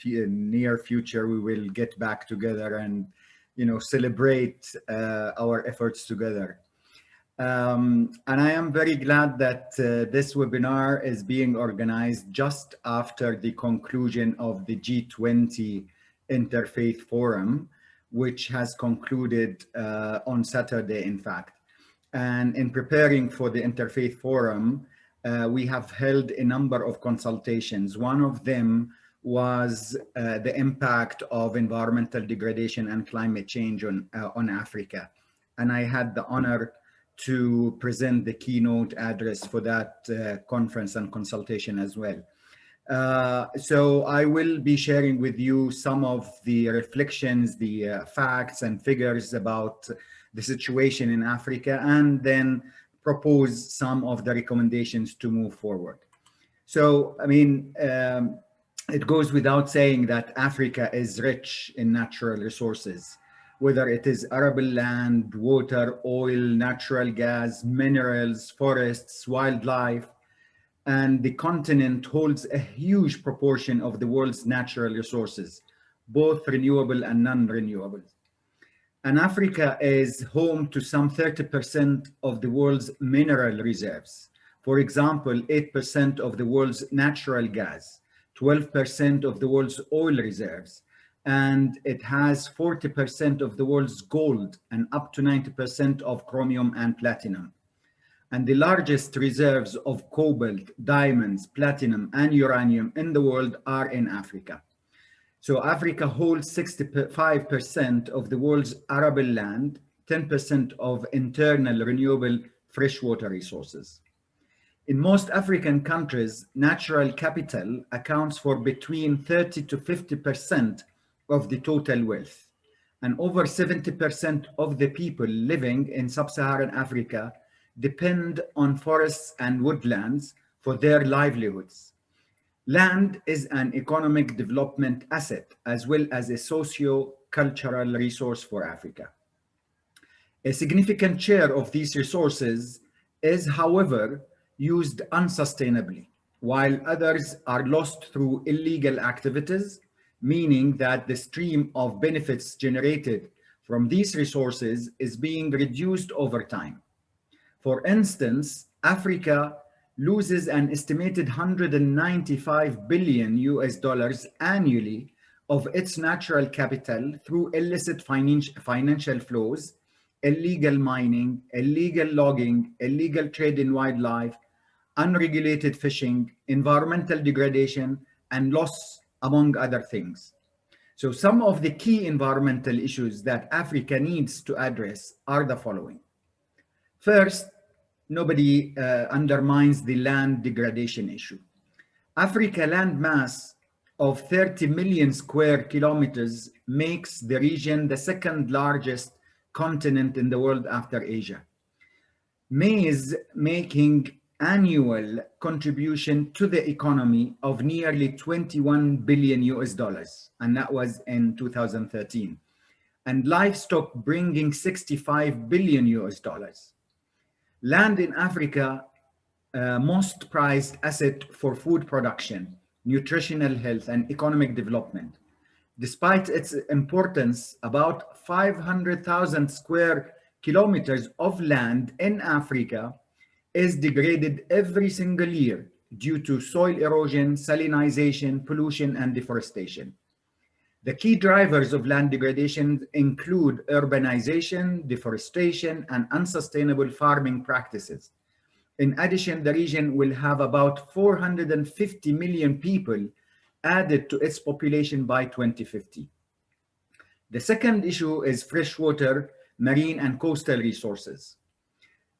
near future, we will get back together and, celebrate our efforts together. And I am very glad that this webinar is being organized just after the conclusion of the G20 Interfaith Forum, which has concluded on Saturday, in fact. And in preparing for the Interfaith Forum, we have held a number of consultations. One of them was the impact of environmental degradation and climate change on Africa. And I had the honor to present the keynote address for that conference and consultation as well. So I will be sharing with you some of the reflections, the facts and figures about the situation in Africa, and then propose some of the recommendations to move forward. So, I mean, it goes without saying that Africa is rich in natural resources, whether it is arable land, water, oil, natural gas, minerals, forests, wildlife, and the continent holds a huge proportion of the world's natural resources, both renewable and non-renewable. And Africa is home to some 30% of the world's mineral reserves. For example, 8% of the world's natural gas, 12% of the world's oil reserves, and it has 40% of the world's gold and up to 90% of chromium and platinum. And the largest reserves of cobalt, diamonds, platinum, and uranium in the world are in Africa. So Africa holds 65% of the world's arable land, 10% of internal renewable freshwater resources. In most African countries, natural capital accounts for between 30 to 50% of the total wealth. And over 70% of the people living in sub-Saharan Africa depend on forests and woodlands for their livelihoods. Land is an economic development asset as well as a socio-cultural resource for Africa. A significant share of these resources is, however, used unsustainably, while others are lost through illegal activities, meaning that the stream of benefits generated from these resources is being reduced over time. For instance, Africa loses an estimated $195 billion annually of its natural capital through illicit financial flows, illegal mining, illegal logging, illegal trade in wildlife, unregulated fishing, environmental degradation, and loss, among other things. So some of the key environmental issues that Africa needs to address are the following. First, nobody undermines the land degradation issue. Africa land mass of 30 million square kilometers makes the region the second largest continent in the world after Asia. Maize making annual contribution to the economy of nearly $21 billion, and that was in 2013. And livestock bringing $65 billion. Land in Africa, most prized asset for food production, nutritional health, and economic development. Despite its importance, about 500,000 square kilometers of land in Africa is degraded every single year due to soil erosion, salinization, pollution, and deforestation. The key drivers of land degradation include urbanization, deforestation, and unsustainable farming practices. In addition, the region will have about 450 million people added to its population by 2050. The second issue is freshwater, marine, and coastal resources.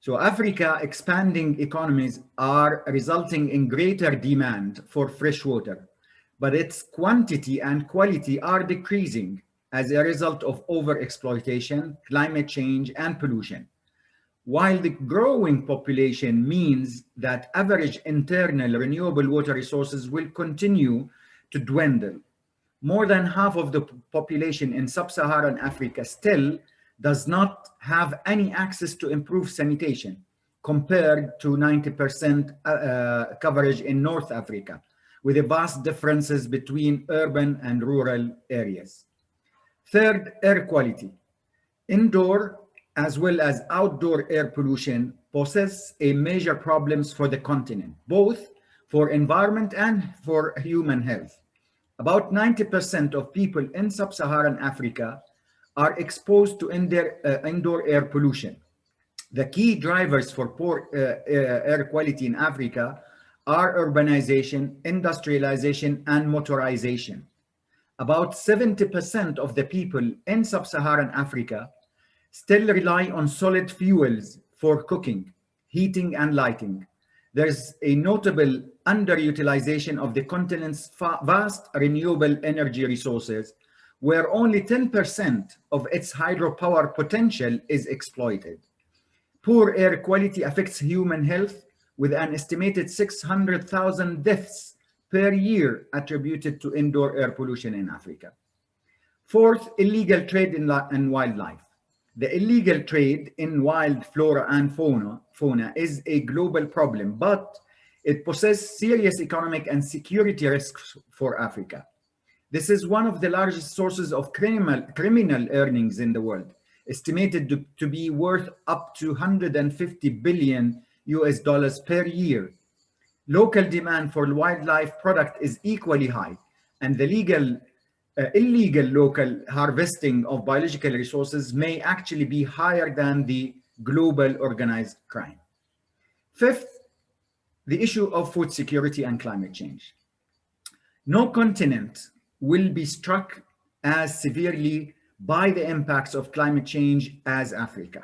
So Africa expanding economies are resulting in greater demand for fresh water, but its quantity and quality are decreasing as a result of overexploitation, climate change, and pollution. While the growing population means that average internal renewable water resources will continue to dwindle, more than half of the population in sub-Saharan Africa still does not have any access to improved sanitation compared to 90% coverage in North Africa, with the vast differences between urban and rural areas. Third, air quality. Indoor as well as outdoor air pollution poses a major problems for the continent, both for environment and for human health. About 90% of people in sub-Saharan Africa are exposed to indoor air pollution. The key drivers for poor air quality in Africa are urbanization, industrialization, and motorization. About 70% of the people in sub-Saharan Africa still rely on solid fuels for cooking, heating, and lighting. There's a notable underutilization of the continent's vast renewable energy resources, where only 10% of its hydropower potential is exploited. Poor air quality affects human health, with an estimated 600,000 deaths per year attributed to indoor air pollution in Africa. Fourth, illegal trade in wildlife. The illegal trade in wild flora and fauna is a global problem, but it poses serious economic and security risks for Africa. This is one of the largest sources of criminal earnings in the world, estimated to be worth up to 150 billion US dollars per year. Local demand for wildlife product is equally high, and the illegal local harvesting of biological resources may actually be higher than the global organized crime. Fifth, the issue of food security and climate change. No continent will be struck as severely by the impacts of climate change as Africa.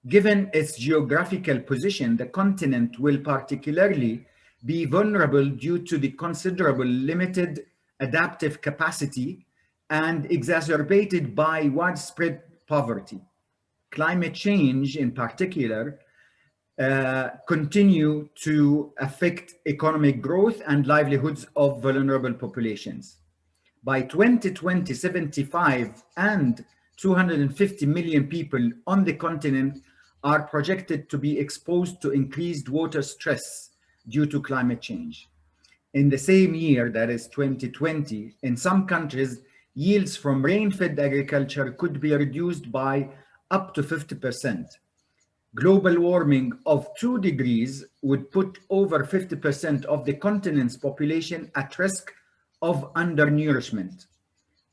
Given its geographical position, the continent will particularly be vulnerable due to the considerable limited adaptive capacity and exacerbated by widespread poverty. Climate change, in particular, continue to affect economic growth and livelihoods of vulnerable populations. By 2020, 75 and 250 million people on the continent are projected to be exposed to increased water stress due to climate change. In the same year, that is 2020, in some countries, yields from rain-fed agriculture could be reduced by up to 50%. Global warming of 2 degrees would put over 50% of the continent's population at risk of undernourishment.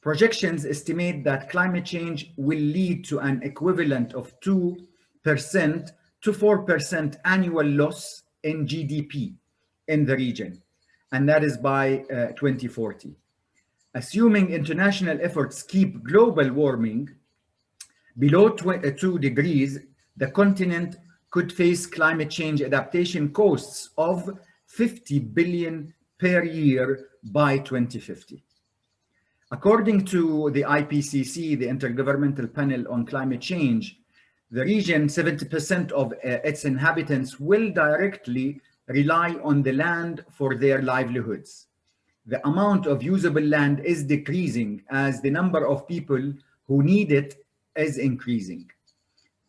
Projections estimate that climate change will lead to an equivalent of 2% to 4% annual loss in GDP in the region, and that is by 2040. Assuming international efforts keep global warming below 2 degrees, the continent could face climate change adaptation costs of 50 billion per year by 2050. According to the IPCC, the Intergovernmental Panel on Climate Change, the region, 70% of its inhabitants will directly rely on the land for their livelihoods. The amount of usable land is decreasing as the number of people who need it is increasing.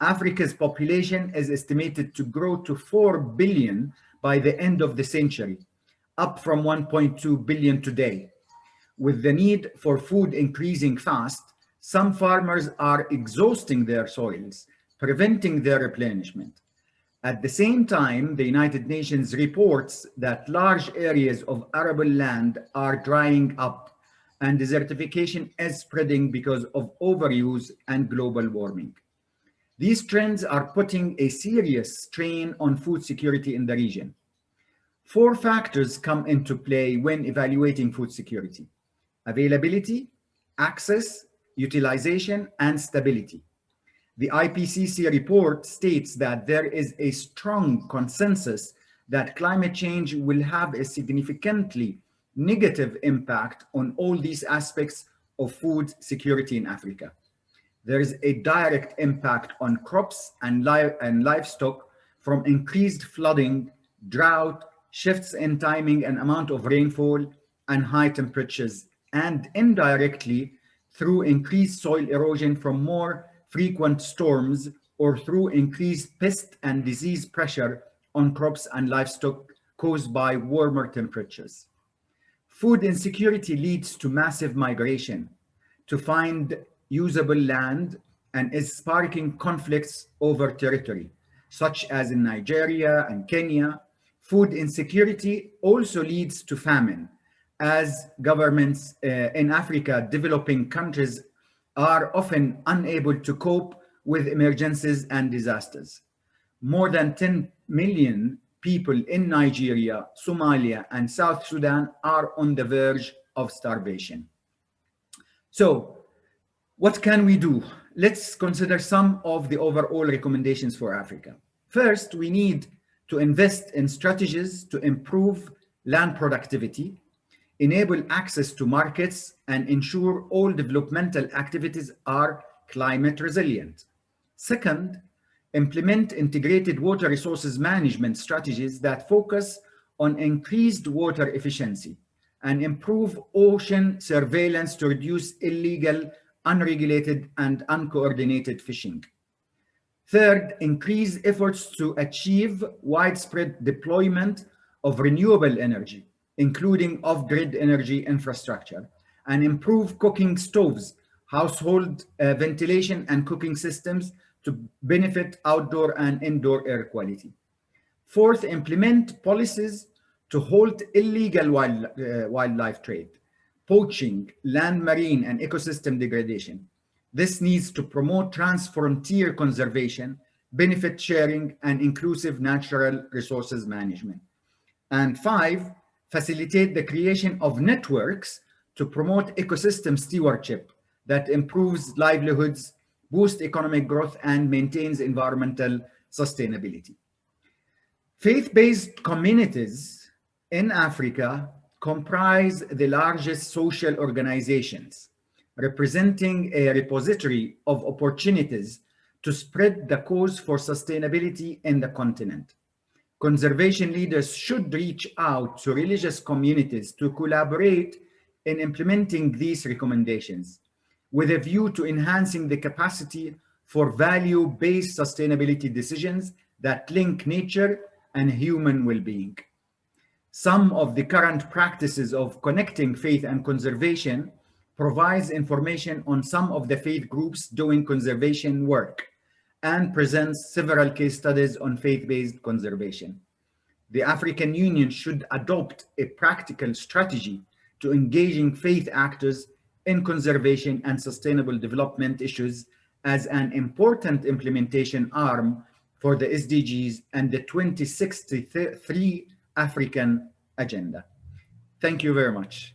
Africa's population is estimated to grow to 4 billion by the end of the century, up from 1.2 billion today. With the need for food increasing fast, some farmers are exhausting their soils, preventing their replenishment. At the same time, the United Nations reports that large areas of arable land are drying up and desertification is spreading because of overuse and global warming. These trends are putting a serious strain on food security in the region. 4 factors come into play when evaluating food security: availability, access, utilization, and stability. The IPCC report states that there is a strong consensus that climate change will have a significantly negative impact on all these aspects of food security in Africa. There is a direct impact on crops and livestock from increased flooding, drought, shifts in timing and amount of rainfall, and high temperatures, and indirectly through increased soil erosion from more frequent storms or through increased pest and disease pressure on crops and livestock caused by warmer temperatures. Food insecurity leads to massive migration to find usable land and is sparking conflicts over territory, such as in Nigeria and Kenya. Food insecurity also leads to famine, as governments in Africa, developing countries, are often unable to cope with emergencies and disasters. More than 10 million people in Nigeria, Somalia, and South Sudan are on the verge of starvation. So, what can we do? Let's consider some of the overall recommendations for Africa. First, we need to invest in strategies to improve land productivity, enable access to markets, and ensure all developmental activities are climate resilient. Second, implement integrated water resources management strategies that focus on increased water efficiency and improve ocean surveillance to reduce illegal, unregulated, and uncoordinated fishing. Third, increase efforts to achieve widespread deployment of renewable energy, including off-grid energy infrastructure, and improve cooking stoves, household ventilation, and cooking systems to benefit outdoor and indoor air quality. Fourth, implement policies to halt illegal wildlife trade, poaching, land, marine, and ecosystem degradation. This needs to promote trans-frontier conservation, benefit sharing, and inclusive natural resources management. And five, facilitate the creation of networks to promote ecosystem stewardship that improves livelihoods, boosts economic growth, and maintains environmental sustainability. Faith-based communities in Africa comprise the largest social organizations, representing a repository of opportunities to spread the cause for sustainability in the continent. Conservation leaders should reach out to religious communities to collaborate in implementing these recommendations, with a view to enhancing the capacity for value-based sustainability decisions that link nature and human well-being. Some of the current practices of connecting faith and conservation provides information on some of the faith groups doing conservation work and presents several case studies on faith-based conservation. The African Union should adopt a practical strategy to engaging faith actors in conservation and sustainable development issues as an important implementation arm for the SDGs and the 2063 African Agenda. Thank you very much.